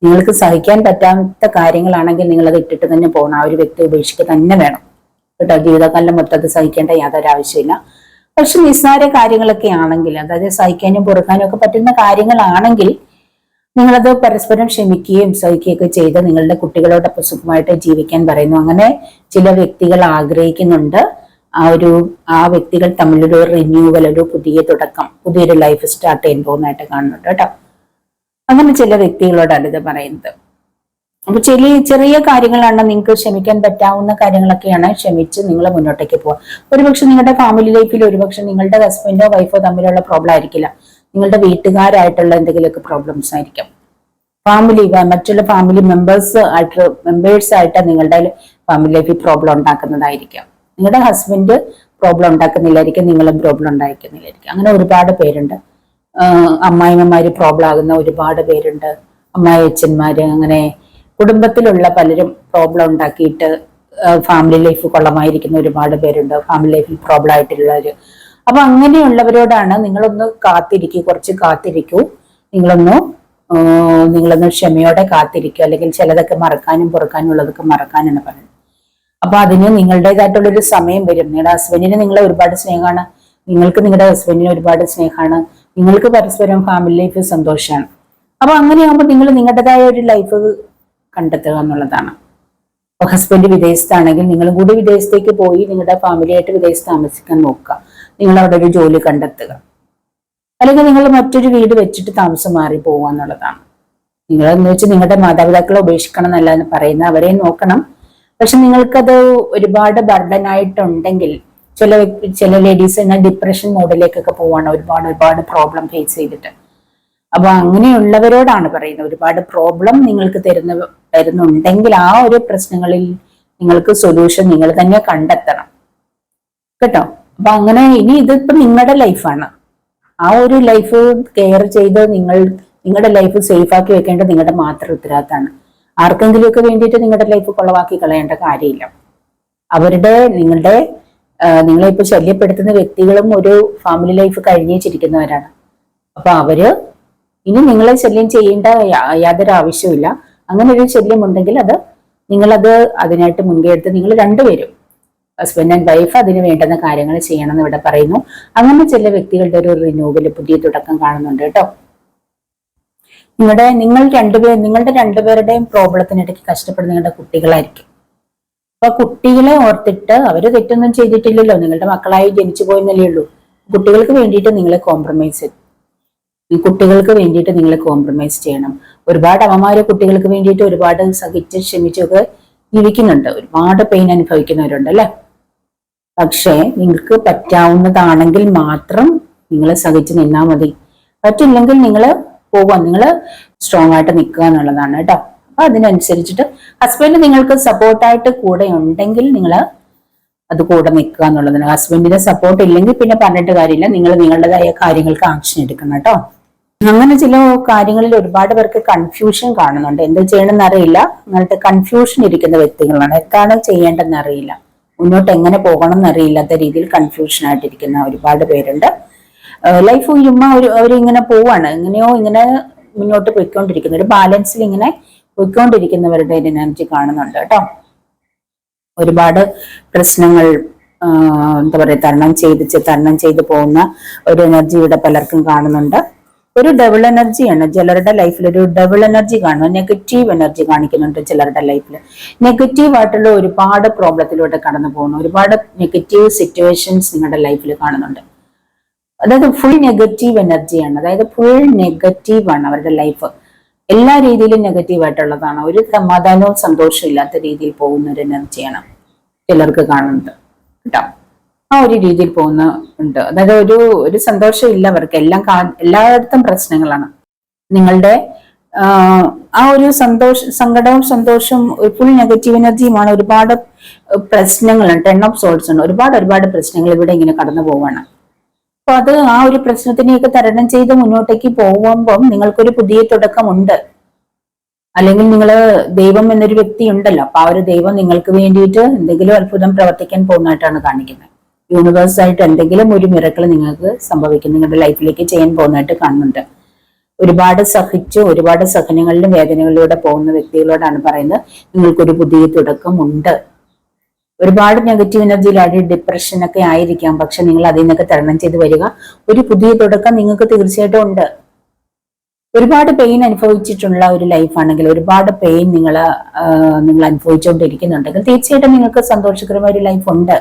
A: നിങ്ങൾക്ക് സഹിക്കാൻ പറ്റാത്ത കാര്യങ്ങളാണെങ്കിൽ നിങ്ങൾ അത് ഇട്ടിട്ട് തന്നെ പോകണം. ആ ഒരു വ്യക്തി ഉപേക്ഷിക്കുക തന്നെ വേണം കേട്ടോ. ജീവിതകാലം മൊത്തം അത് സഹിക്കേണ്ട യാതൊരു ആവശ്യമില്ല. പക്ഷെ നിസ്സാര കാര്യങ്ങളൊക്കെ ആണെങ്കിൽ, അതായത് സഹിക്കാനും പൊറുക്കാനും ഒക്കെ പറ്റുന്ന കാര്യങ്ങളാണെങ്കിൽ നിങ്ങളത് പരസ്പരം ക്ഷമിക്കുകയും സഹിക്കുകയൊക്കെ ചെയ്ത് നിങ്ങളുടെ കുട്ടികളോടൊപ്പം സുഖമായിട്ട് ജീവിക്കാൻ പറയുന്നു. അങ്ങനെ ചില വ്യക്തികൾ ആഗ്രഹിക്കുന്നുണ്ട്. ആ വ്യക്തികൾ തമ്മിലൊരു റിന്യൂവൽ, ഒരു പുതിയ തുടക്കം, പുതിയൊരു ലൈഫ് സ്റ്റാർട്ട് ചെയ്യാൻ പോകുന്നതായിട്ട് കാണുന്നുണ്ട് കേട്ടോ. അങ്ങനെ ചില വ്യക്തികളോടാണ് ഇത് പറയുന്നത്. അപ്പൊ ചെറിയ കാര്യങ്ങളാണ്, നിങ്ങൾക്ക് ക്ഷമിക്കാൻ പറ്റാവുന്ന കാര്യങ്ങളൊക്കെയാണ് ക്ഷമിച്ച് നിങ്ങൾ മുന്നോട്ടേക്ക് പോവാം. ഒരുപക്ഷെ നിങ്ങളുടെ ഫാമിലി ലൈഫിൽ ഒരുപക്ഷെ നിങ്ങളുടെ ഹസ്ബൻഡോ വൈഫോ തമ്മിലുള്ള പ്രോബ്ലം ആയിരിക്കില്ല, നിങ്ങളുടെ വീട്ടുകാരായിട്ടുള്ള എന്തെങ്കിലുമൊക്കെ പ്രോബ്ലംസ് ആയിരിക്കും. മറ്റുള്ള ഫാമിലി മെമ്പേഴ്സ് ആയിട്ട് നിങ്ങളുടെ ഫാമിലി ലൈഫിൽ പ്രോബ്ലം ഉണ്ടാക്കുന്നതായിരിക്കാം. നിങ്ങളുടെ ഹസ്ബൻഡ് പ്രോബ്ലം ഉണ്ടാക്കുന്നില്ലായിരിക്കും, നിങ്ങളും പ്രോബ്ലം ഉണ്ടാക്കുന്നില്ലായിരിക്കും. അങ്ങനെ ഒരുപാട് പേരുണ്ട്. അമ്മായിമ്മമാര് പ്രോബ്ലം ആകുന്ന ഒരുപാട് പേരുണ്ട്, അമ്മായി അച്ഛന്മാര്, അങ്ങനെ കുടുംബത്തിലുള്ള പലരും പ്രോബ്ലം ഉണ്ടാക്കിയിട്ട് ഫാമിലി ലൈഫ് കൊള്ളമായിരിക്കുന്ന ഒരുപാട് പേരുണ്ട്, ഫാമിലി ലൈഫിൽ പ്രോബ്ലം ആയിട്ടുള്ളവര്. അപ്പൊ അങ്ങനെയുള്ളവരോടാണ് നിങ്ങളൊന്ന് കാത്തിരിക്കൂ, കുറച്ച് കാത്തിരിക്കൂ, നിങ്ങളൊന്ന് ക്ഷമയോടെ കാത്തിരിക്കൂ. അല്ലെങ്കിൽ ചിലതൊക്കെ മറക്കാനും പൊറുക്കാനും ഉള്ളതൊക്കെ മറക്കാനാണ് പറയുന്നത്. അപ്പൊ അതിന് നിങ്ങളുടേതായിട്ടുള്ളൊരു സമയം വരും. നിങ്ങളുടെ ഹസ്ബൻഡിന് നിങ്ങളെ ഒരുപാട് സ്നേഹമാണ്, നിങ്ങൾക്ക് നിങ്ങളുടെ ഹസ്ബൻഡിന് ഒരുപാട് സ്നേഹമാണ്, നിങ്ങൾക്ക് പരസ്പരം ഫാമിലി ലൈഫ് സന്തോഷമാണ്. അപ്പൊ അങ്ങനെയാകുമ്പോൾ നിങ്ങൾ നിങ്ങളുടേതായ ഒരു ലൈഫ് കണ്ടെത്തുക എന്നുള്ളതാണ്. അപ്പൊ ഹസ്ബൻഡ് വിദേശത്താണെങ്കിൽ നിങ്ങളും കൂടി വിദേശത്തേക്ക് പോയി നിങ്ങളുടെ ഫാമിലിയായിട്ട് വിദേശത്ത് താമസിക്കാൻ നോക്കുക. നിങ്ങൾ അവിടെ ഒരു ജോലി കണ്ടെത്തുക, അല്ലെങ്കിൽ നിങ്ങൾ മറ്റൊരു വീട് വെച്ചിട്ട് താമസം മാറി പോവുക എന്നുള്ളതാണ്. നിങ്ങൾ എന്ന് വെച്ചാൽ നിങ്ങളുടെ മാതാപിതാക്കളെ ഉപേക്ഷിക്കണം എന്നല്ല പറയുന്നത്, അവരെ നോക്കണം. പക്ഷെ നിങ്ങൾക്കത് ഒരുപാട് ബർഡൻ ആയിട്ടുണ്ടെങ്കിൽ ചില ലേഡീസ് എന്നാൽ ഡിപ്രഷൻ മോഡിലേക്കൊക്കെ പോവാണ്, ഒരുപാട് പ്രോബ്ലം ഫേസ് ചെയ്തിട്ട്. അപ്പൊ അങ്ങനെയുള്ളവരോടാണ് പറയുന്നത്, ഒരുപാട് പ്രോബ്ലം നിങ്ങൾക്ക് തരുന്നുണ്ടെങ്കിൽ ആ ഒരു പ്രശ്നങ്ങളിൽ നിങ്ങൾക്ക് സൊല്യൂഷൻ നിങ്ങൾ തന്നെ കണ്ടെത്തണം കേട്ടോ. അപ്പൊ അങ്ങനെ ഇനി ഇതിപ്പോ നിങ്ങളുടെ ലൈഫാണ്, ആ ഒരു ലൈഫ് കെയർ ചെയ്ത് നിങ്ങളുടെ ലൈഫ് സേഫ് ആക്കി വെക്കേണ്ടത് നിങ്ങളുടെ മാത്രം ഉത്തരവാദിത്തമാണ്. ആർക്കെങ്കിലുമൊക്കെ വേണ്ടിയിട്ട് നിങ്ങളുടെ ലൈഫ് കൊളവാക്കി കളയേണ്ട കാര്യമില്ല. നിങ്ങളെ ഇപ്പൊ ശല്യപ്പെടുത്തുന്ന വ്യക്തികളും ഒരു ഫാമിലി ലൈഫ് കഴിഞ്ഞേച്ചിരിക്കുന്നവരാണ്. അപ്പൊ അവര് ഇനി നിങ്ങളെ ശല്യം ചെയ്യേണ്ട യാതൊരു ആവശ്യമില്ല. അങ്ങനെ ഒരു ശല്യം ഉണ്ടെങ്കിൽ നിങ്ങളത് അതിനായിട്ട് മുൻകൈ എടുത്ത് നിങ്ങൾ രണ്ടുപേരും ഹസ്ബൻഡ് ആൻഡ് വൈഫ് അതിന് വേണ്ടുന്ന കാര്യങ്ങൾ ചെയ്യണമെന്ന് ഇവിടെ പറയുന്നു. അങ്ങനെ ചില വ്യക്തികളുടെ ഒരു റിന്യൂവൽ, പുതിയ തുടക്കം കാണുന്നുണ്ട് കേട്ടോ. നിങ്ങളുടെ രണ്ടുപേരുടെയും പ്രോബ്ലത്തിനിടയ്ക്ക് കഷ്ടപ്പെടുന്ന നിങ്ങളുടെ കുട്ടികളായിരിക്കും. അപ്പൊ കുട്ടികളെ ഓർത്തിട്ട് അവര് തെറ്റൊന്നും ചെയ്തിട്ടില്ലല്ലോ, നിങ്ങളുടെ മക്കളായി ജനിച്ചു പോയെന്നല്ലേ ഉള്ളൂ. കുട്ടികൾക്ക് വേണ്ടിയിട്ട് നിങ്ങളെ കോംപ്രമൈസ് ചെയ്യണം. ഒരുപാട് അമ്മമാര് കുട്ടികൾക്ക് വേണ്ടിയിട്ട് ഒരുപാട് സഹിച്ച് ക്ഷമിച്ചൊക്കെ ജീവിക്കുന്നുണ്ട്, ഒരുപാട് പെയിൻ അനുഭവിക്കുന്നവരുണ്ട് അല്ലെ. പക്ഷേ നിങ്ങൾക്ക് പറ്റാവുന്നതാണെങ്കിൽ മാത്രം നിങ്ങൾ സഹിച്ച് നിന്നാൽ മതി. പറ്റില്ലെങ്കിൽ നിങ്ങൾ സ്ട്രോങ് ആയിട്ട് നിൽക്കുക എന്നുള്ളതാണ് കേട്ടോ. അപ്പൊ അതിനനുസരിച്ചിട്ട് ഹസ്ബൻഡ് നിങ്ങൾക്ക് സപ്പോർട്ടായിട്ട് കൂടെ ഉണ്ടെങ്കിൽ നിങ്ങൾ അത് കൂടെ നിൽക്കുക എന്നുള്ളതാണ്. ഹസ്ബൻഡിന്റെ സപ്പോർട്ട് ഇല്ലെങ്കിൽ പിന്നെ പറഞ്ഞിട്ട് കാര്യമില്ല, നിങ്ങൾ നിങ്ങളുടേതായ കാര്യങ്ങൾക്ക് ആക്ഷൻ എടുക്കണം കേട്ടോ. അങ്ങനെ ചില കാര്യങ്ങളിൽ ഒരുപാട് പേർക്ക് കൺഫ്യൂഷൻ കാണുന്നുണ്ട്, എന്ത് ചെയ്യണമെന്ന് അറിയില്ല. അങ്ങനത്തെ കൺഫ്യൂഷൻ ഇരിക്കുന്ന വ്യക്തികളാണ്, എന്താണ് ചെയ്യേണ്ടതെന്ന് അറിയില്ല, മുന്നോട്ട് എങ്ങനെ പോകണം എന്നറിയില്ലാത്ത രീതിയിൽ കൺഫ്യൂഷൻ ആയിട്ടിരിക്കുന്ന ഒരുപാട് പേരുണ്ട്. ലൈഫ് ചുമ്മാ അവരിങ്ങനെ പോവാണ്, ഇങ്ങനെ മുന്നോട്ട് പോയിക്കൊണ്ടിരിക്കുന്ന ഒരു ബാലൻസിൽ ഇങ്ങനെ പോയിക്കൊണ്ടിരിക്കുന്നവരുടെ എനർജി കാണുന്നുണ്ട് കേട്ടോ. ഒരുപാട് പ്രശ്നങ്ങൾ തരണം ചെയ്ത് പോകുന്ന ഒരു എനർജി ഇവിടെ പലർക്കും കാണുന്നുണ്ട്. ഒരു ഡബിൾ എനർജിയാണ് ചിലരുടെ ലൈഫിൽ. ഒരു ഡബിൾ എനർജി കാണുന്നു, നെഗറ്റീവ് എനർജി കാണിക്കുന്നുണ്ട് ചിലരുടെ ലൈഫിൽ. നെഗറ്റീവ് ആയിട്ടുള്ള ഒരുപാട് പ്രോബ്ലത്തിലൂടെ കടന്നു പോകുന്നു, ഒരുപാട് നെഗറ്റീവ് സിറ്റുവേഷൻസ് നിങ്ങളുടെ ലൈഫിൽ കാണുന്നുണ്ട്. അതായത് ഫുൾ നെഗറ്റീവ് എനർജിയാണ്, അതായത് ഫുൾ നെഗറ്റീവ് ആണ് അവരുടെ ലൈഫ്. എല്ലാ രീതിയിലും നെഗറ്റീവ് ആയിട്ടുള്ളതാണ്. ഒരു സമാധാനവും സന്തോഷവും ഇല്ലാത്ത രീതിയിൽ പോകുന്ന ഒരു എനർജിയാണ് ചിലർക്ക് കാണുന്നത് കേട്ടോ. ആ ഒരു രീതിയിൽ പോകുന്നുണ്ട്. അതായത് ഒരു സന്തോഷം ഇല്ല അവർക്ക്. എല്ലായിടത്തും പ്രശ്നങ്ങളാണ്. നിങ്ങളുടെ ആ ഒരു സങ്കടവും സന്തോഷവും ഫുൾ നെഗറ്റീവ് എനർജിയുമാണ്. ഒരുപാട് പ്രശ്നങ്ങളുണ്ട്. 10 ഓഫ് സോൾസ് ഉണ്ട്. ഒരുപാട് പ്രശ്നങ്ങൾ ഇവിടെ ഇങ്ങനെ കടന്നു പോവാണ്. അപ്പൊ അത് ആ ഒരു പ്രശ്നത്തിനെയൊക്കെ തരണം ചെയ്ത് മുന്നോട്ടേക്ക് പോകുമ്പം നിങ്ങൾക്കൊരു പുതിയ തുടക്കമുണ്ട്. അല്ലെങ്കിൽ നിങ്ങൾ ദൈവം എന്നൊരു വ്യക്തി ഉണ്ടല്ലോ, അപ്പൊ ആ ഒരു ദൈവം നിങ്ങൾക്ക് വേണ്ടിയിട്ട് എന്തെങ്കിലും അത്ഭുതം പ്രവർത്തിക്കാൻ പോകുന്നതായിട്ടാണ് കാണിക്കുന്നത്. യൂണിവേഴ്സ് ആയിട്ട് എന്തെങ്കിലും ഒരു മിറക്കിൾ നിങ്ങൾക്ക് സംഭവിക്കും, നിങ്ങളുടെ ലൈഫിലേക്ക് ചെയ്യാൻ പോകുന്നതായിട്ട് കാണുന്നുണ്ട്. ഒരുപാട് ഒരുപാട് സഹനങ്ങളിലും വേദനകളിലൂടെ പോകുന്ന വ്യക്തികളോടാണ് പറയുന്നത് നിങ്ങൾക്കൊരു പുതിയ തുടക്കമുണ്ട്. ഒരുപാട് നെഗറ്റീവ് എനർജിയിലായി ഡിപ്രഷനൊക്കെ ആയിരിക്കാം, പക്ഷെ നിങ്ങൾ അതിൽ നിന്നൊക്കെ തരണം ചെയ്ത് വരിക. ഒരു പുതിയ തുടക്കം നിങ്ങൾക്ക് തീർച്ചയായിട്ടും ഉണ്ട്. ഒരുപാട് പെയിൻ അനുഭവിച്ചിട്ടുള്ള ഒരു ലൈഫാണെങ്കിൽ, ഒരുപാട് പെയിൻ നിങ്ങൾ അനുഭവിച്ചുകൊണ്ടിരിക്കുന്നുണ്ടെങ്കിൽ തീർച്ചയായിട്ടും നിങ്ങൾക്ക് സന്തോഷകരമായ ഒരു ലൈഫ് ഉണ്ട്.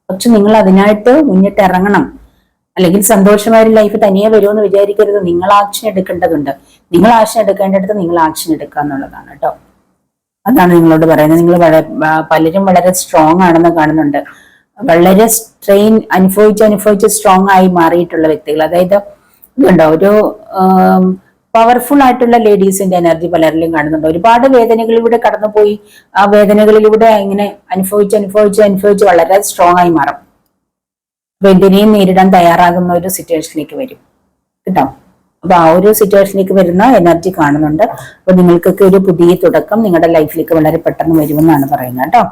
A: പക്ഷെ നിങ്ങൾ അതിനായിട്ട് മുന്നിട്ട് ഇറങ്ങണം. അല്ലെങ്കിൽ സന്തോഷമായ ഒരു ലൈഫ് തനിയെ വരുമെന്ന് വിചാരിക്കരുത്. നിങ്ങൾ ആക്ഷൻ എടുക്കേണ്ടതുണ്ട്. നിങ്ങൾ ആക്ഷൻ എടുക്കേണ്ടടുത്ത് നിങ്ങൾ ആക്ഷൻ എടുക്കുക എന്നുള്ളതാണ് കേട്ടോ. അതാണ് നിങ്ങളോട് പറയുന്നത്. നിങ്ങൾ പലരും വളരെ സ്ട്രോങ് ആണെന്ന് കാണുന്നുണ്ട്. വളരെ സ്ട്രെയിൻ അനുഭവിച്ച് സ്ട്രോങ് ആയി മാറിയിട്ടുള്ള വ്യക്തികൾ. അതായത് ഇതുണ്ടോ, ഒരു പവർഫുൾ ആയിട്ടുള്ള ലേഡീസിന്റെ എനർജി പലരിലും കാണുന്നുണ്ട്. ഒരുപാട് വേദനകളിലൂടെ കടന്നുപോയി ആ വേദനകളിലൂടെ ഇങ്ങനെ അനുഭവിച്ച് വളരെ സ്ട്രോങ് ആയി മാറും. അപ്പൊ എന്തിനേയും നേരിടാൻ തയ്യാറാകുന്ന ഒരു സിറ്റുവേഷനിലേക്ക് വരും കേട്ടോ. അപ്പൊ ആ ഒരു സിറ്റുവേഷനിലേക്ക് വരുന്ന എനർജി കാണുന്നുണ്ട്. അപ്പൊ നിങ്ങൾക്കൊക്കെ ഒരു പുതിയ തുടക്കം നിങ്ങളുടെ ലൈഫിലേക്ക് വളരെ പെട്ടെന്ന് വരുമെന്നാണ് പറയുന്നത് കേട്ടോ.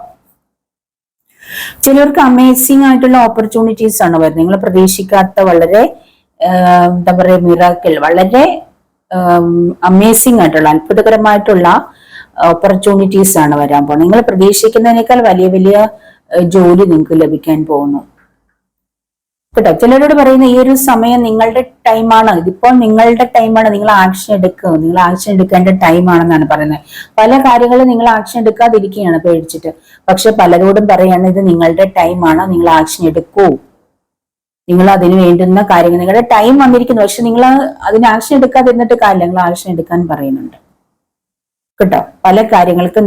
A: ചിലർക്ക് അമേസിംഗ് ആയിട്ടുള്ള ഓപ്പർച്യൂണിറ്റീസ് ആണ് വരുന്നത്. നിങ്ങൾ പ്രതീക്ഷിക്കാത്ത വളരെ എന്താ പറയുക മിറാക്കിൾ, വളരെ അമേസിംഗ് ആയിട്ടുള്ള അത്ഭുതകരമായിട്ടുള്ള ഓപ്പർച്യൂണിറ്റീസ് ആണ് വരാൻ പോകുന്നത്. നിങ്ങൾ പ്രതീക്ഷിക്കുന്നതിനേക്കാൾ വലിയ ജോലി നിങ്ങൾക്ക് ലഭിക്കാൻ പോകുന്നു കേട്ടോ. ചിലരോട് പറയുന്ന ഈ ഒരു സമയം നിങ്ങളുടെ ടൈമാണ്, ഇതിപ്പോൾ നിങ്ങളുടെ ടൈമാണ്, നിങ്ങൾ ആക്ഷൻ എടുക്കേണ്ട ടൈമാണെന്നാണ് പറയുന്നത്. പല കാര്യങ്ങളും നിങ്ങൾ ആക്ഷൻ എടുക്കാതിരിക്കുകയാണ് പേടിച്ചിട്ട്. പക്ഷെ പലരോടും പറയാണ് ഇത് നിങ്ങളുടെ ടൈമാണ്, നിങ്ങൾ ആക്ഷൻ എടുക്കൂ, നിങ്ങൾ അതിന് വേണ്ടുന്ന കാര്യങ്ങൾ, നിങ്ങളുടെ ടൈം വന്നിരിക്കുന്നു. പക്ഷെ നിങ്ങൾ അതിന് ആക്ഷൻ എടുക്കാതിരുന്നിട്ട് കാര്യമില്ല, നിങ്ങൾ ആക്ഷൻ എടുക്കാൻ പറയുന്നുണ്ട് കേട്ടോ. പല കാര്യങ്ങൾക്കും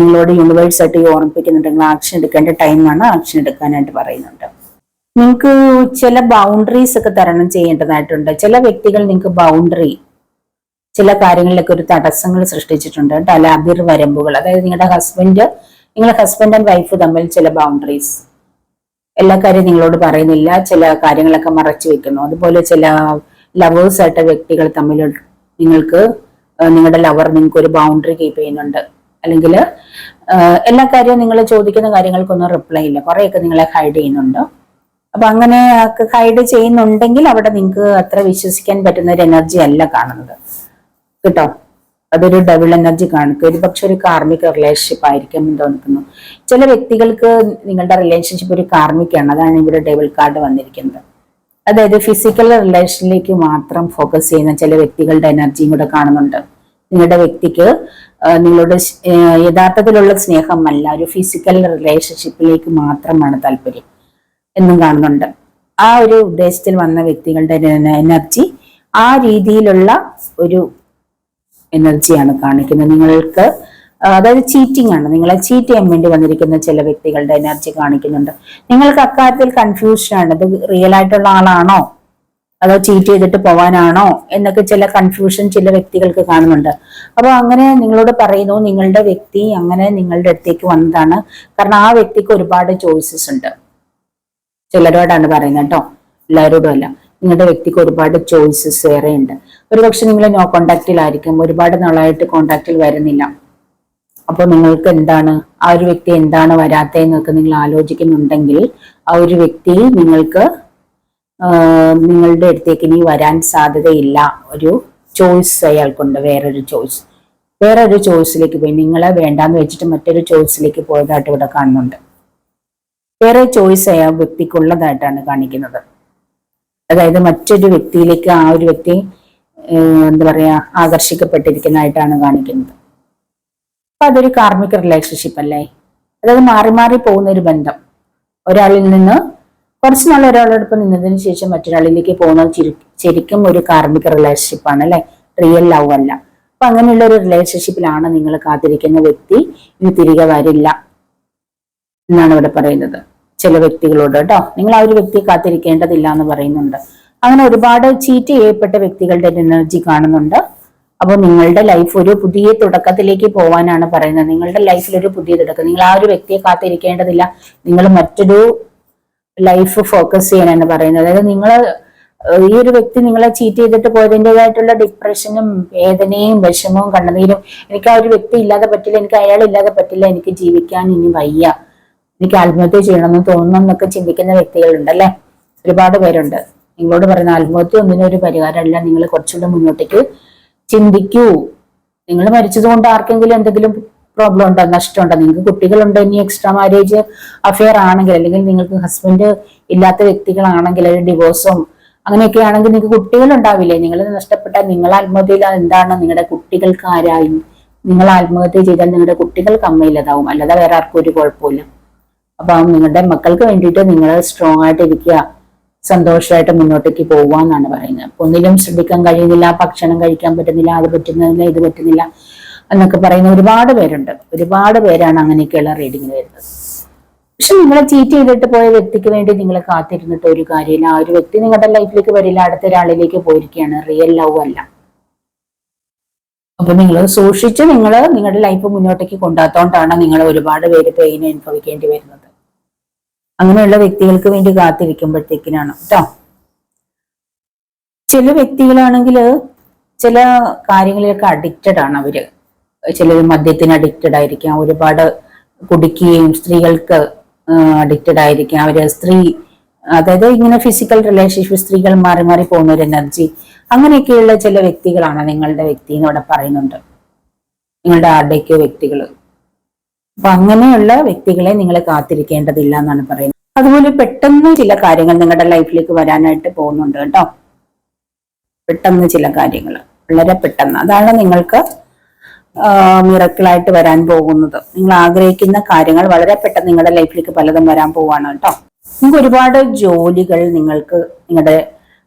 A: നിങ്ങളോട് യൂണിവേഴ്സ് ആയിട്ട് ഓർമ്മിപ്പിക്കുന്നുണ്ട്. നിങ്ങൾ ആക്ഷൻ എടുക്കേണ്ട ടൈമാണ്, ആക്ഷൻ എടുക്കാനായിട്ട് പറയുന്നുണ്ട്. നിങ്ങൾക്ക് ചില ബൗണ്ടറീസ് ഒക്കെ തരണം ചെയ്യേണ്ടതായിട്ടുണ്ട്. ചില വ്യക്തികൾ നിങ്ങൾക്ക് ചില കാര്യങ്ങളിലൊക്കെ ഒരു തടസ്സങ്ങൾ സൃഷ്ടിച്ചിട്ടുണ്ട് കേട്ടോ. അല്ല അതിർവരമ്പുകൾ, അതായത് നിങ്ങളുടെ ഹസ്ബൻഡ് ആൻഡ് വൈഫ് തമ്മിൽ ചില ബൗണ്ടറീസ്, എല്ലാ കാര്യവും നിങ്ങളോട് പറയുന്നില്ല, ചില കാര്യങ്ങളൊക്കെ മറച്ചു വെക്കുന്നു. അതുപോലെ ചില ലവേഴ്സ് ആയിട്ട് വ്യക്തികൾ തമ്മിൽ നിങ്ങളുടെ ലവർ നിങ്ങൾക്ക് ഒരു ബൗണ്ടറി കീപ്പ് ചെയ്യുന്നുണ്ട്. അല്ലെങ്കിൽ എല്ലാ കാര്യവും നിങ്ങൾ ചോദിക്കുന്ന കാര്യങ്ങൾക്കൊന്നും റിപ്ലൈ ഇല്ല, കുറെയൊക്കെ നിങ്ങളെ ഹൈഡ് ചെയ്യുന്നുണ്ട്. അപ്പൊ അങ്ങനെ ഹൈഡ് ചെയ്യുന്നുണ്ടെങ്കിൽ അവിടെ നിങ്ങൾക്ക് അത്ര വിശ്വസിക്കാൻ പറ്റുന്ന ഒരു എനർജി അല്ല കാണുന്നത് കേട്ടോ. അതൊരു ഡബിൾ എനർജി കാണിക്കും. ഒരു പക്ഷെ ഒരു കാർമിക് റിലേഷൻഷിപ്പ് ആയിരിക്കും എന്ന് തോന്നിക്കുന്നു. ചില വ്യക്തികൾക്ക് നിങ്ങളുടെ റിലേഷൻഷിപ്പ് ഒരു കാർമിക്കാണ്. അതാണ് ഇവിടെ ഡബിൾ കാർഡ് വന്നിരിക്കുന്നത്. അതായത് ഫിസിക്കൽ റിലേഷനിലേക്ക് മാത്രം ഫോക്കസ് ചെയ്യുന്ന ചില വ്യക്തികളുടെ എനർജിയും കൂടെ കാണുന്നുണ്ട്. നിങ്ങളുടെ വ്യക്തിക്ക് നിങ്ങളോട് യഥാർത്ഥത്തിലുള്ള സ്നേഹമല്ല, ഒരു ഫിസിക്കൽ റിലേഷൻഷിപ്പിലേക്ക് മാത്രമാണ് താല്പര്യം എന്നും കാണുന്നുണ്ട്. ആ ഒരു ഉദ്ദേശത്തിൽ വന്ന വ്യക്തികളുടെ എനർജി ആ രീതിയിലുള്ള ഒരു എനർജിയാണ് കാണിക്കുന്നത്. നിങ്ങൾക്ക് അതായത് ചീറ്റിംഗ് ആണ്, നിങ്ങളെ ചീറ്റ് ചെയ്യാൻ വേണ്ടി വന്നിരിക്കുന്ന ചില വ്യക്തികളുടെ എനർജി കാണിക്കുന്നുണ്ട്. നിങ്ങൾക്ക് അക്കാര്യത്തിൽ കൺഫ്യൂഷനാണ്. ഇത് റിയൽ ആയിട്ടുള്ള ആളാണോ അതോ ചീറ്റ് ചെയ്തിട്ട് പോവാനാണോ എന്നൊക്കെ ചില കൺഫ്യൂഷൻ ചില വ്യക്തികൾക്ക് കാണുന്നുണ്ട്. അപ്പൊ അങ്ങനെ നിങ്ങളോട് പറയുന്നു നിങ്ങളുടെ വ്യക്തി അങ്ങനെ നിങ്ങളുടെ അടുത്തേക്ക് വന്നതാണ്. കാരണം ആ വ്യക്തിക്ക് ഒരുപാട് ചോയ്സസ് ഉണ്ട്. ചിലരോടാണ് പറയുന്നത് കേട്ടോ, എല്ലാവരോടും അല്ല. നിങ്ങളുടെ വ്യക്തിക്ക് ഒരുപാട് ചോയ്സസ് വേറെ ഉണ്ട്. ഒരുപക്ഷെ നിങ്ങൾ നോ കോണ്ടാക്റ്റിലായിരിക്കും, ഒരുപാട് നാളായിട്ട് കോണ്ടാക്റ്റിൽ വരുന്നില്ല. അപ്പൊ നിങ്ങൾക്ക് എന്താണ് ആ ഒരു വ്യക്തി എന്താണ് വരാത്തതെന്നൊക്കെ നിങ്ങൾ ആലോചിക്കുന്നുണ്ടെങ്കിൽ ആ ഒരു വ്യക്തി നിങ്ങളുടെ അടുത്തേക്ക് ഇനി വരാൻ സാധ്യതയില്ല. ഒരു ചോയ്സ് അയാൾക്കുണ്ട്, വേറൊരു ചോയ്സിലേക്ക് പോയി. നിങ്ങളെ വേണ്ടാന്ന് വെച്ചിട്ട് മറ്റൊരു ചോയ്സിലേക്ക് പോയതായിട്ട് ഇവിടെ കാണുന്നുണ്ട്. വേറെ ചോയ്സ് അയാൾ വ്യക്തിക്കുള്ളതായിട്ടാണ് കാണിക്കുന്നത്. അതായത് മറ്റൊരു വ്യക്തിയിലേക്ക് ആ ഒരു വ്യക്തി എന്താ പറയാ ആകർഷിക്കപ്പെട്ടിരിക്കുന്നതായിട്ടാണ് കാണിക്കുന്നത്. അപ്പൊ അതൊരു കാർമിക റിലേഷൻഷിപ്പ് അല്ലേ? അതായത് മാറി മാറി പോകുന്ന ഒരു ബന്ധം. ഒരാളിൽ നിന്ന് കുറച്ച് നാൾ ഒരാളോടൊപ്പം നിന്നതിന് ശേഷം മറ്റൊരാളിലേക്ക് പോകുന്നത് ശരിക്കും ഒരു കാർമിക റിലേഷൻഷിപ്പ് ആണ് അല്ലെ, റിയൽ ലവ് അല്ല. അപ്പൊ അങ്ങനെയുള്ള ഒരു റിലേഷൻഷിപ്പിലാണ് നിങ്ങൾ കാത്തിരിക്കുന്ന വ്യക്തി ഇനി തിരികെ വരില്ല എന്നാണ് ഇവിടെ പറയുന്നത് ചില വ്യക്തികളോട് കേട്ടോ. നിങ്ങൾ ആ ഒരു വ്യക്തിയെ കാത്തിരിക്കേണ്ടതില്ല എന്ന് പറയുന്നുണ്ട്. അങ്ങനെ ഒരുപാട് ചീറ്റ് ചെയ്യപ്പെട്ട വ്യക്തികളുടെ എനർജി കാണുന്നുണ്ട്. അപ്പോൾ നിങ്ങളുടെ ലൈഫ് ഒരു പുതിയ തുടക്കത്തിലേക്ക് പോകാനാണ് പറയുന്നത്. നിങ്ങളുടെ ലൈഫിൽ ഒരു പുതിയ തുടക്കം. നിങ്ങൾ ആ ഒരു വ്യക്തിയെ കാത്തിരിക്കേണ്ടതില്ല, നിങ്ങൾ മറ്റൊരു ലൈഫ് ഫോക്കസ് ചെയ്യാനാണ് പറയുന്നത്. അതായത് നിങ്ങൾ ഈ ഒരു വ്യക്തി നിങ്ങളെ ചീറ്റ് ചെയ്തിട്ട് പോയതിൻ്റെതായിട്ടുള്ള ഡിപ്രഷനും വേദനയും വിഷമവും കണ്ണുനീരും, എനിക്ക് ആ ഒരു വ്യക്തി ഇല്ലാതെ പറ്റില്ല, എനിക്ക് അയാൾ ഇല്ലാതെ പറ്റില്ല, എനിക്ക് ജീവിക്കാൻ ഇനി വയ്യ, എനിക്ക് ആത്മഹത്യ ചെയ്യണമെന്ന് തോന്നുന്നു എന്നൊക്കെ ചിന്തിക്കുന്ന വ്യക്തികളുണ്ട് അല്ലെ, ഒരുപാട് പേരുണ്ട്. നിങ്ങളോട് പറയുന്ന ആത്മഹത്യ ഒന്നിനും ഒരു പരിഹാരമല്ല, നിങ്ങൾ കുറച്ചുകൂടെ മുന്നോട്ടേക്ക് ചിന്തിക്കൂ. നിങ്ങൾ മരിച്ചത് കൊണ്ട് ആർക്കെങ്കിലും എന്തെങ്കിലും പ്രോബ്ലം ഉണ്ടോ, നഷ്ടമുണ്ടോ? നിങ്ങൾക്ക് കുട്ടികളുണ്ട്, ഇനി എക്സ്ട്രാ മാരേജ് അഫെയർ ആണെങ്കിൽ, അല്ലെങ്കിൽ നിങ്ങൾക്ക് ഹസ്ബൻഡ് ഇല്ലാത്ത വ്യക്തികളാണെങ്കിൽ, അല്ലെങ്കിൽ ഡിവോഴ്സും അങ്ങനെയൊക്കെ ആണെങ്കിൽ നിങ്ങൾക്ക് കുട്ടികൾ ഉണ്ടാവില്ലേ? നിങ്ങൾ നഷ്ടപ്പെട്ടാൽ നിങ്ങൾ ആത്മഹത്യയിൽ എന്താണ് നിങ്ങളുടെ കുട്ടികൾക്ക് ആരായി? നിങ്ങൾ ആത്മഹത്യ ചെയ്താൽ നിങ്ങളുടെ കുട്ടികൾക്ക് അമ്മയില്ലതാവും, അല്ലാതെ വേറെ ആർക്കും ഒരു കുഴപ്പമില്ല. അപ്പൊ നിങ്ങളുടെ മക്കൾക്ക് വേണ്ടിയിട്ട് നിങ്ങൾ സ്ട്രോങ് ആയിട്ട് ഇരിക്കുക, സന്തോഷമായിട്ട് മുന്നോട്ടേക്ക് പോവുക എന്നാണ് പറയുന്നത്. ഒന്നിലും ശ്രദ്ധിക്കാൻ കഴിയുന്നില്ല, ഭക്ഷണം കഴിക്കാൻ പറ്റുന്നില്ല, അത് പറ്റുന്നില്ല, ഇത് പറ്റുന്നില്ല എന്നൊക്കെ പറയുന്ന ഒരുപാട് പേരുണ്ട്. ഒരുപാട് പേരാണ് അങ്ങനെയൊക്കെയുള്ള റീഡിങ്ങിന് വരുന്നത്. പക്ഷെ നിങ്ങളെ ചീറ്റ് ചെയ്തിട്ട് പോയ വ്യക്തിക്ക് വേണ്ടി നിങ്ങൾ കാത്തിരുന്നിട്ട് ഒരു കാര്യമില്ല. ആ ഒരു വ്യക്തി നിങ്ങളുടെ ലൈഫിലേക്ക് വരില്ല, അടുത്ത ഒരാളിലേക്ക് പോയിരിക്കുകയാണ്. റിയൽ ലവ് അല്ല. അപ്പൊ നിങ്ങൾ സൂക്ഷിച്ച് നിങ്ങളുടെ ലൈഫ് മുന്നോട്ടേക്ക് കൊണ്ടുപോകാത്തോണ്ടാണ് നിങ്ങൾ ഒരുപാട് പേര് പെയിൻ അനുഭവിക്കേണ്ടി വരുന്നത്. അങ്ങനെയുള്ള വ്യക്തികൾക്ക് വേണ്ടി കാത്തിരിക്കുമ്പോഴത്തേക്കിനാണ് കേട്ടോ. ചില വ്യക്തികളാണെങ്കിൽ ചില കാര്യങ്ങളിലൊക്കെ അഡിക്റ്റഡ് ആണ് അവര്. ചിലർ മദ്യത്തിന് അഡിക്റ്റഡ് ആയിരിക്കാം, ഒരുപാട് കുടിക്കുകയും, സ്ത്രീകൾക്ക് അഡിക്റ്റഡ് ആയിരിക്കാം. അതായത് ഇങ്ങനെ ഫിസിക്കൽ റിലേഷൻഷിപ്പ്, സ്ത്രീകൾ മാറി മാറി പോകുന്ന ഒരു എനർജി, അങ്ങനെയൊക്കെയുള്ള ചില വ്യക്തികളാണ് നിങ്ങളുടെ വ്യക്തി എന്നവിടെ പറയുന്നുണ്ട്, നിങ്ങളുടെ ആരുടെയൊക്കെ വ്യക്തികൾ. അപ്പൊ അങ്ങനെയുള്ള വ്യക്തികളെ നിങ്ങൾ കാത്തിരിക്കേണ്ടതില്ല എന്നാണ് പറയുന്നത്. അതുപോലെ പെട്ടെന്ന് ചില കാര്യങ്ങൾ നിങ്ങളുടെ ലൈഫിലേക്ക് വരാനായിട്ട് പോകുന്നുണ്ട് കേട്ടോ. പെട്ടെന്ന് ചില കാര്യങ്ങൾ, വളരെ പെട്ടെന്ന്, അതാണ് നിങ്ങൾക്ക് മിറക്കിളായിട്ട് വരാൻ പോകുന്നത്. നിങ്ങൾ ആഗ്രഹിക്കുന്ന കാര്യങ്ങൾ വളരെ പെട്ടെന്ന് നിങ്ങളുടെ ലൈഫിലേക്ക് പലതും വരാൻ പോവാണ് കേട്ടോ. നിങ്ങൾക്ക് ഒരുപാട് ജോലികൾ നിങ്ങൾക്ക് നിങ്ങളുടെ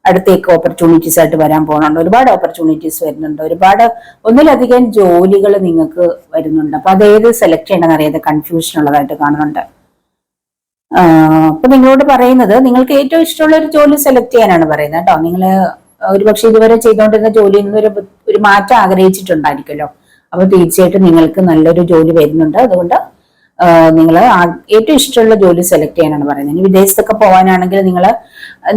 A: അടുത്തേക്ക് ഓപ്പർച്യൂണിറ്റീസ് ആയിട്ട് വരാൻ പോകുന്നുണ്ട്. ഒരുപാട് ഓപ്പർച്യൂണിറ്റീസ് വരുന്നുണ്ട്, ഒന്നിലധികം ജോലികൾ നിങ്ങൾക്ക് വരുന്നുണ്ട്. അപ്പൊ അത് ഏത് സെലക്ട് ചെയ്യണമെന്ന് അറിയാതെ കൺഫ്യൂഷൻ ഉള്ളതായിട്ട് കാണുന്നുണ്ട്. അപ്പൊ നിങ്ങളോട് പറയുന്നത് നിങ്ങൾക്ക് ഏറ്റവും ഇഷ്ടമുള്ള ഒരു ജോലി സെലക്ട് ചെയ്യാനാണ് പറയുന്നത് കേട്ടോ. നിങ്ങൾ ഒരുപക്ഷെ ഇതുവരെ ചെയ്തുകൊണ്ടിരുന്ന ജോലിയിൽ നിന്ന് ഒരു മാറ്റം ആഗ്രഹിച്ചിട്ടുണ്ടായിരിക്കുമല്ലോ. അപ്പൊ തീർച്ചയായിട്ടും നിങ്ങൾക്ക് നല്ലൊരു ജോലി വരുന്നുണ്ട്. അതുകൊണ്ട് നിങ്ങൾ ഏറ്റവും ഇഷ്ടമുള്ള ജോലി സെലക്ട് ചെയ്യാനാണ് പറയുന്നത്. ഇനി വിദേശത്തൊക്കെ പോകാനാണെങ്കിൽ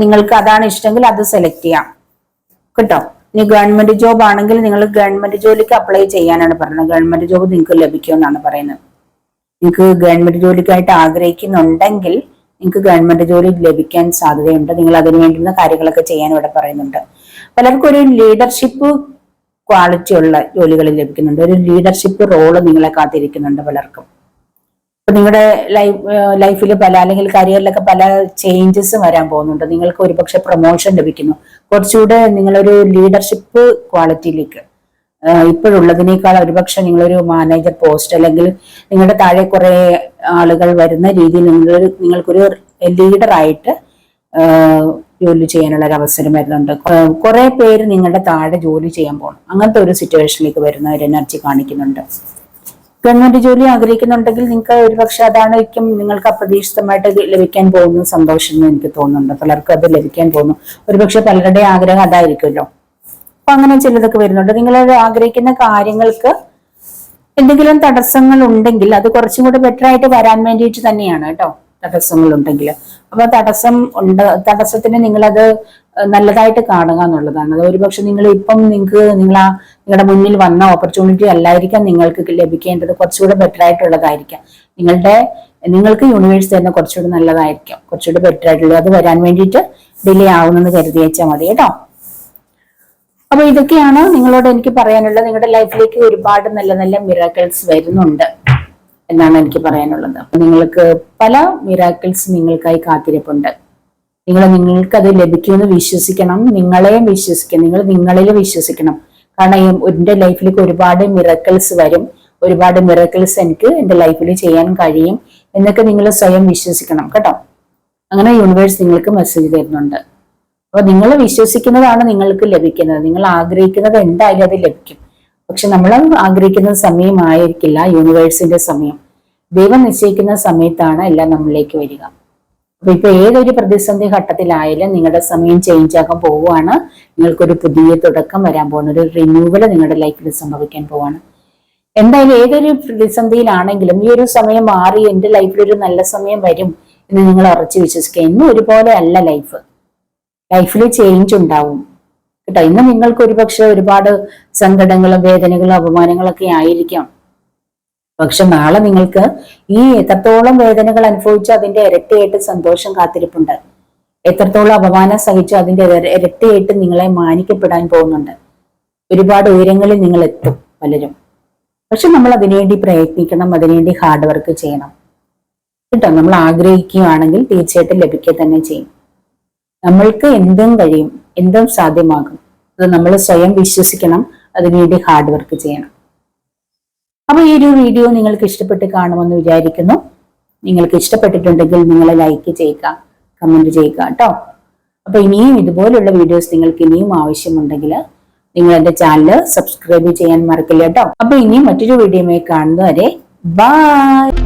A: നിങ്ങൾക്ക് അതാണ് ഇഷ്ടമെങ്കിൽ അത് സെലക്ട് ചെയ്യാം കേട്ടോ. ഇനി ഗവൺമെന്റ് ജോബ് ആണെങ്കിൽ നിങ്ങൾ ഗവൺമെന്റ് ജോലിക്ക് അപ്ലൈ ചെയ്യാനാണ് പറയുന്നത്. ഗവൺമെന്റ് ജോബ് നിങ്ങൾക്ക് ലഭിക്കുമെന്നാണ് പറയുന്നത്. നിങ്ങൾക്ക് ഗവൺമെന്റ് ജോലിക്കായിട്ട് ആഗ്രഹിക്കുന്നുണ്ടെങ്കിൽ നിങ്ങൾക്ക് ഗവൺമെന്റ് ജോലി ലഭിക്കാൻ സാധ്യതയുണ്ട്. നിങ്ങൾ അതിനു വേണ്ടുന്ന കാര്യങ്ങളൊക്കെ ചെയ്യാൻ ഇവിടെ പറയുന്നുണ്ട്. പലർക്കും ഒരു ലീഡർഷിപ്പ് ക്വാളിറ്റി ഉള്ള ജോലികൾ ലഭിക്കുന്നുണ്ട്. ഒരു ലീഡർഷിപ്പ് റോള് നിങ്ങളെ കാത്തിരിക്കുന്നുണ്ട് പലർക്കും. അപ്പൊ നിങ്ങളുടെ ലൈഫിൽ അല്ലെങ്കിൽ കരിയറിലൊക്കെ പല ചേഞ്ചസ് വരാൻ പോകുന്നുണ്ട്. നിങ്ങൾക്ക് ഒരുപക്ഷെ പ്രൊമോഷൻ ലഭിക്കുന്നു. കുറച്ചുകൂടെ നിങ്ങളൊരു ലീഡർഷിപ്പ് ക്വാളിറ്റിയിലേക്ക്, ഇപ്പോഴുള്ളതിനേക്കാൾ ഒരുപക്ഷെ നിങ്ങളൊരു മാനേജർ പോസ്റ്റ്, അല്ലെങ്കിൽ നിങ്ങളുടെ താഴെ കുറെ ആളുകൾ വരുന്ന രീതിയിൽ നിങ്ങൾക്കൊരു ലീഡറായിട്ട് ജോലി ചെയ്യാനുള്ള ഒരു അവസരം വരുന്നുണ്ട്. കുറെ പേര് നിങ്ങളുടെ താഴെ ജോലി ചെയ്യാൻ പോകണം, അങ്ങനത്തെ ഒരു സിറ്റുവേഷനിലേക്ക് വരുന്ന ഒരു എനർജി കാണിക്കുന്നുണ്ട്. ഗവൺമെന്റ് ജോലി ആഗ്രഹിക്കുന്നുണ്ടെങ്കിൽ നിങ്ങൾക്ക് ഒരുപക്ഷെ അതായിരിക്കും നിങ്ങൾക്ക് അപ്രതീക്ഷിതമായിട്ട് ലഭിക്കാൻ പോകുന്ന സന്തോഷം എന്ന് എനിക്ക് തോന്നുന്നുണ്ട്. പലർക്കും അത് ലഭിക്കാൻ പോകുന്നു. ഒരുപക്ഷെ പലരുടെ ആഗ്രഹം അതായിരിക്കുമല്ലോ. അപ്പൊ അങ്ങനെ ചിലതൊക്കെ വരുന്നുണ്ട്. നിങ്ങൾ ആഗ്രഹിക്കുന്ന കാര്യങ്ങൾക്ക് എന്തെങ്കിലും തടസ്സങ്ങൾ ഉണ്ടെങ്കിൽ അത് കുറച്ചും കൂടെ ബെറ്റർ ആയിട്ട് വരാൻ വേണ്ടിയിട്ട് തന്നെയാണ് കേട്ടോ. തടസ്സങ്ങൾ ഉണ്ടെങ്കിൽ, അപ്പൊ തടസ്സത്തിന് നിങ്ങളത് നല്ലതായിട്ട് കാണുക എന്നുള്ളതാണ്. അത് ഒരുപക്ഷെ നിങ്ങളുടെ മുന്നിൽ വന്ന ഓപ്പർച്യൂണിറ്റി അല്ലായിരിക്കാം നിങ്ങൾക്ക് ലഭിക്കേണ്ടത്. കുറച്ചുകൂടെ ബെറ്റർ ആയിട്ടുള്ളതായിരിക്കാം. നിങ്ങൾക്ക് യൂണിവേഴ്സ് തന്നെ കുറച്ചുകൂടെ നല്ലതായിരിക്കാം, കുറച്ചുകൂടെ ബെറ്റർ ആയിട്ടുള്ളത്. അത് വരാൻ വേണ്ടിയിട്ട് ഡിലേ ആവുമെന്ന് കരുതി വെച്ചാൽ മതി കേട്ടോ. അപ്പൊ ഇതൊക്കെയാണ് നിങ്ങളോട് എനിക്ക് പറയാനുള്ളത്. നിങ്ങളുടെ ലൈഫിലേക്ക് ഒരുപാട് നല്ല നല്ല മിറാക്കിൾസ് വരുന്നുണ്ട് എന്നാണ് എനിക്ക് പറയാനുള്ളത്. അപ്പൊ നിങ്ങൾക്ക് പല മിറാക്കിൾസ് നിങ്ങൾക്കായി കാത്തിരിപ്പുണ്ട്. നിങ്ങൾക്കത് ലഭിക്കുമെന്ന് വിശ്വസിക്കണം, നിങ്ങളെയും വിശ്വസിക്കണം, നിങ്ങൾ നിങ്ങളിൽ വിശ്വസിക്കണം. കാരണം എന്റെ ലൈഫിലേക്ക് ഒരുപാട് മിറക്കിൾസ് വരും, ഒരുപാട് മിറക്കിൾസ് എനിക്ക് എന്റെ ലൈഫിൽ ചെയ്യാൻ കഴിയും എന്നൊക്കെ നിങ്ങൾ സ്വയം വിശ്വസിക്കണം കേട്ടോ. അങ്ങനെ യൂണിവേഴ്സ് നിങ്ങൾക്ക് മെസ്സേജ് തരുന്നുണ്ട്. അപ്പൊ നിങ്ങൾ വിശ്വസിക്കുന്നതാണ് നിങ്ങൾക്ക് ലഭിക്കുന്നത്. നിങ്ങൾ ആഗ്രഹിക്കുന്നത് എന്തായാലും അത് ലഭിക്കും. പക്ഷെ നമ്മൾ ആഗ്രഹിക്കുന്ന സമയമായിരിക്കില്ല യൂണിവേഴ്സിന്റെ സമയം. ദൈവം നിശ്ചയിക്കുന്ന സമയത്താണ് എല്ലാം നമ്മളിലേക്ക് വരിക. അപ്പൊ ഇപ്പൊ ഏതൊരു പ്രതിസന്ധി ഘട്ടത്തിലായാലും നിങ്ങളുടെ സമയം ചേഞ്ച് ആക്കാൻ പോവുകയാണ്. നിങ്ങൾക്കൊരു പുതിയ തുടക്കം വരാൻ പോകുന്ന ഒരു റിന്യൂവൽ നിങ്ങളുടെ ലൈഫിൽ സംഭവിക്കാൻ പോവാണ്. എന്തായാലും ഏതൊരു പ്രതിസന്ധിയിലാണെങ്കിലും ഈ ഒരു സമയം മാറി എന്റെ ലൈഫിൽ ഒരു നല്ല സമയം വരും എന്ന് നിങ്ങൾ ഉറച്ചു വിശ്വസിക്കുക. ഇന്നും ഒരുപോലെ അല്ല ലൈഫിൽ ചേഞ്ച് ഉണ്ടാവും കേട്ടോ. ഇന്ന് നിങ്ങൾക്ക് ഒരുപക്ഷെ ഒരുപാട് സങ്കടങ്ങളും വേദനകളും അപമാനങ്ങളൊക്കെ ആയിരിക്കാം. പക്ഷെ നാളെ നിങ്ങൾക്ക് ഈ എത്രത്തോളം വേദനകൾ അനുഭവിച്ചോ അതിന്റെ ഇരട്ടിയായിട്ട് സന്തോഷം കാത്തിരിപ്പുണ്ട്. എത്രത്തോളം അപമാനം സഹിച്ചോ അതിന്റെ ഇരട്ടിയായിട്ട് നിങ്ങളെ മാനിക്കപ്പെടാൻ പോകുന്നുണ്ട്. ഒരുപാട് ഉയരങ്ങളിൽ നിങ്ങൾ എത്തും പലരും. പക്ഷെ നമ്മൾ അതിനുവേണ്ടി പ്രയത്നിക്കണം, അതിനുവേണ്ടി ഹാർഡ് വർക്ക് ചെയ്യണം കേട്ടോ. നമ്മൾ ആഗ്രഹിക്കുകയാണെങ്കിൽ തീർച്ചയായിട്ടും ലഭിക്കുക തന്നെ ചെയ്യും. നമ്മൾക്ക് എന്തും കഴിയും, എന്തും സാധ്യമാകും. അത് നമ്മൾ സ്വയം വിശ്വസിക്കണം, അതിനുവേണ്ടി ഹാർഡ് വർക്ക് ചെയ്യണം. അപ്പൊ ഈ ഒരു വീഡിയോ നിങ്ങൾക്ക് ഇഷ്ടപ്പെട്ട് കാണുമെന്ന് വിചാരിക്കുന്നു. നിങ്ങൾക്ക് ഇഷ്ടപ്പെട്ടിട്ടുണ്ടെങ്കിൽ നിങ്ങൾ ലൈക്ക് ചെയ്യുക, കമന്റ് ചെയ്യുക കേട്ടോ. അപ്പൊ ഇനിയും ഇതുപോലുള്ള വീഡിയോസ് നിങ്ങൾക്ക് ഇനിയും ആവശ്യമുണ്ടെങ്കിൽ നിങ്ങൾ എന്റെ ചാനൽ സബ്സ്ക്രൈബ് ചെയ്യാൻ മറക്കില്ല കേട്ടോ. അപ്പൊ ഇനിയും മറ്റൊരു വീഡിയോയുമായി കാണുന്നവരെ ബൈ.